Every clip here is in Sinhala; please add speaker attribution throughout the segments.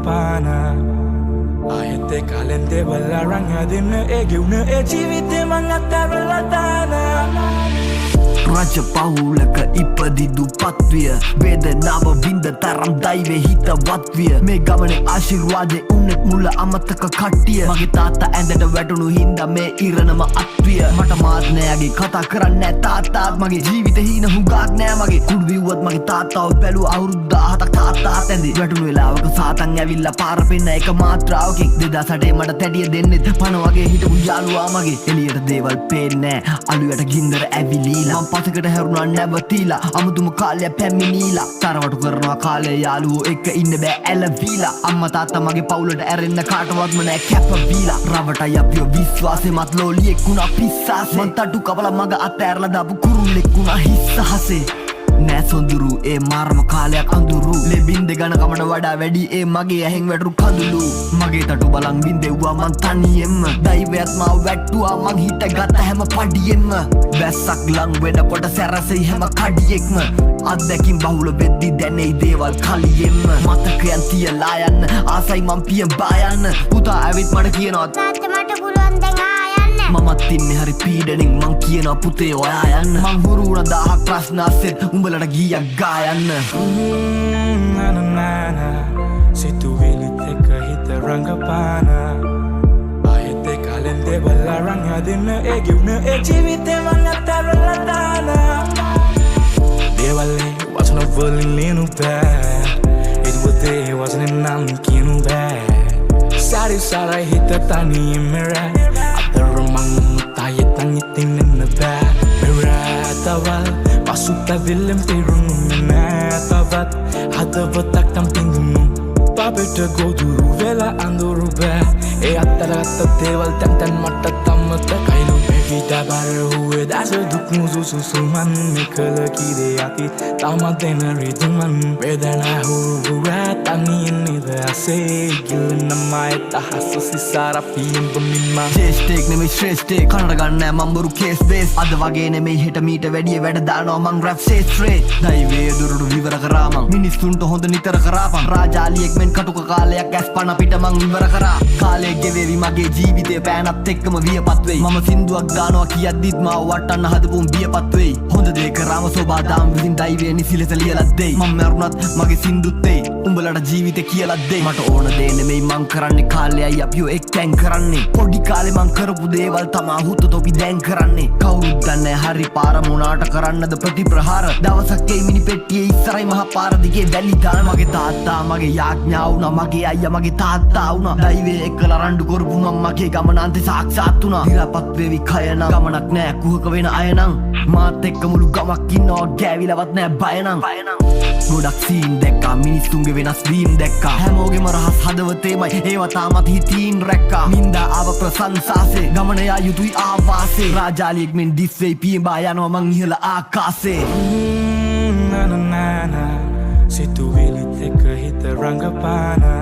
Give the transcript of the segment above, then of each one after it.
Speaker 1: rangapana ayete kalende balla rangadina eguna e jivite mangatarala dana
Speaker 2: Raja pahulaka ipadidu patviya Vedanawa vinda taram daive hitawatviya Me gamane ආශිර්වාදේ උන්නෙත් මුල අමතක කට්ටිය මගේ තාත්තා ඇඳට වැටුණු හින්දා මේ ඉරණම අත්විය මට මාත් නෑගේ කතා කරන්නේ තාත්තාත් මගේ ජීවිත හීන හුඟක් නෑ මගේ කුඩු විව්වත් මගේ තාත්තාව බැලුව අවුරුදු 17ක් තාත්තාත් ඇඳේ වැටුණු වෙලාවක සාතන් ඇවිල්ලා පාර පෙන්න එක මාත්‍රාවකින් 2008 මට තැඩිය දෙන්නෙත් පණ වගේ හිටපු යාළුවා මගේ එළියට දේවල් පේන්නේ නෑ අලුයට ගින්දර ඇවිලීලා පසකට හැරුණා නැවතිලා අමුතුම කාලය පැමිණීලා තරවටු කරනවා කාලය යාළුවෝ එක්ක ඉන්න බෑ ඇලවිලා අම්මා තාත්තා මගේ පවුලට ඇරෙන්න කාටවත්ම නෑ කැපවිලා රවටයි අපිව විශ්වාසෙමත් ලෝලියෙක් වුණා පිස්සාසේ මං තටු කවලා මග අතෑරලා දාපු කුරුල්ලෙක් වුණා හිස්සහසේ නෑ සොඳුරු ඒ මාරම කාලයක් අඳුරු ලෙබින්ද ගණ කමට වඩා වැඩි ඒ මගේ ඇහෙන් වැටරු කඳුළු මගේ තටු බලන් බින්දෙව්වා මං තනියෙන්ම දෛවයත් මාව වැට්ටුවා මං හිටගත්ත හැම පඩියෙන්ම වැස්සක් ලං වෙනකොට සැරසෙයි හැම කඩියෙක්ම අත්දැකින් බහුල වෙද්දි දැනෙයි දේවල් කලියෙන්ම මතකයන් තියලා යන්න ආසයි මං පියඹා යන්න පුතා ඇවිත් මට කියනවා
Speaker 3: තාත්තා මට පුළුවන් දැන් ආයන්න
Speaker 2: මමත් ඉන්නේ හරි පීඩනෙන් මං කියනවා පුතේ ඔයා යන්න මං හුරු වුණ 1000ක් ප්‍රශ්න අස්සෙත් උඹලට ගීයක් ගායන්න
Speaker 1: nanana situvilit eka hita rangapana ayete kalende balla rangadina eguna e jivite mangatarala dana devale wasna volinu ba edwate wasna nam kinu ba sari sara hita tani mera atarmang tayetan itinna ba mera tawal pasuta vilem tirunu tavat hadawatak tampingumu babeta goduru vela anduru ba e attaratta deval tan matta tammata kailu bevita bar huwe dasa duk muzu susuman mekala kide ati tamadena riduman vedana huwa tanin nida ase gilna mai tahassa sisara piyem bamimma
Speaker 2: ජේෂ්ඨෙක් නෙමෙයි ශ්‍රේෂ්ඨෙක් කනට ගන්න නෑ මම බොරු කේස් බේස් අද වගේ නෙමෙයි හෙට මීට වැඩිය වැඩ දානවා මං රැප් ශේෂ්ත්‍රේ දෛවයේ දුරට විවර කරා මං මිනිස්සුන්ට හොඳ නිතර කරාපන් රාජාලියෙක් මෙන් කටුක කාලයක් ඇස් පන පිට මං ඉවර කරා කාලේ ගෙවේවි මගේ ජීවිතේ පෑනත් එක්කම වියපත් වෙයි මම සින්දුවක් දානවා කියද්දිත් මාව වටන්න හදපුම් බියපත් වෙයි හොඳ දේ කරාම සෝබාදාම් විසින් දෛවයේ නිසි ලෙස ලියලත් දෙයි මම මරුණත් මගේ සින්දුත් දෙයි උඹලට ජීවිතේ කියලත් දෙයි මට ඕන දේ නෙමෙයි මං කරන්නේ කාලයයි අපිව එක්කෙන් කරන්නේ පොඩි කාලේ මං කරපු දේවල් තමා හුත තොපි දැන් කරන්නේ කවුරුත් දන්නේ හරි පාර මොනාට කරන්නද ප්‍රතිප්‍රහාර දවසක් ඒ මිනි පෙට්ටියේ ඉස්සරයි මහ පාර දිගේ වැලි දාන මගේ තාත්තා මගේ යාඥා වුණා මගේ අයියා මගේ තාත්තා වුණා දෛවයේ එක්කලා රණ්ඩු කරපු මම මගේ ගමන අන්තේ සාක්ෂාත් වුණා දිරපත් වෙවි කයනම් ගමනක් නෑ කුහක වෙන අයනම් මාත් එක්ක මුළු ගමක් ඉන්නවා ගෑවිලවත් නෑ බයනම් ගොඩක් සීන් දැක්කා මිනිස්සුන්ගේ වෙනස් වීම් දැක්කා හැමෝගෙම රහස් හදවතේමයි ඒවා තාමත් හිතින් රැක්කා මින්දා ආව ප්‍රසංසාසේ ගමන යා යුතුයි ආවාසේ රාජාලියෙක් මෙන් ඩිස් වෙයි පියඹා යනවා මං ඉහළ ආකාසේ
Speaker 1: nanana situvilit eka hita rangapana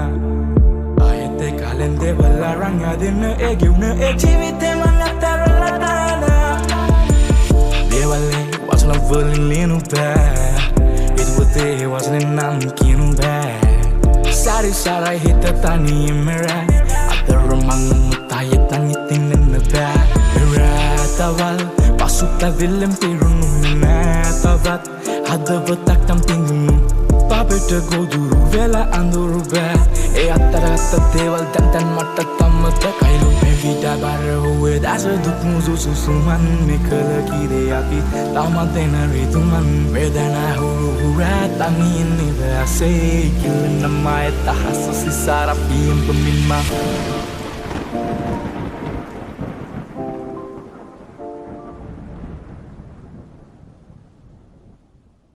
Speaker 1: ayete kalende balla rangadina eguna e jivite mangatarala dana devale wasna volinu ba edwate wasna nam kinu ba sari sara hita tani mera atarmang tayetan itinna ba mera tawal pasuta vilem tirunu tavat hadawatak tampingumu babeta goduru vela anduru ba e attaratta deval tan matta tammata kailu bevita bar huwe dasa duk muzu susuman mekala kide ati tamadena riduman vedana huwa tanin nida ase gilna mai tahassa sisara piyem pemimma